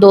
2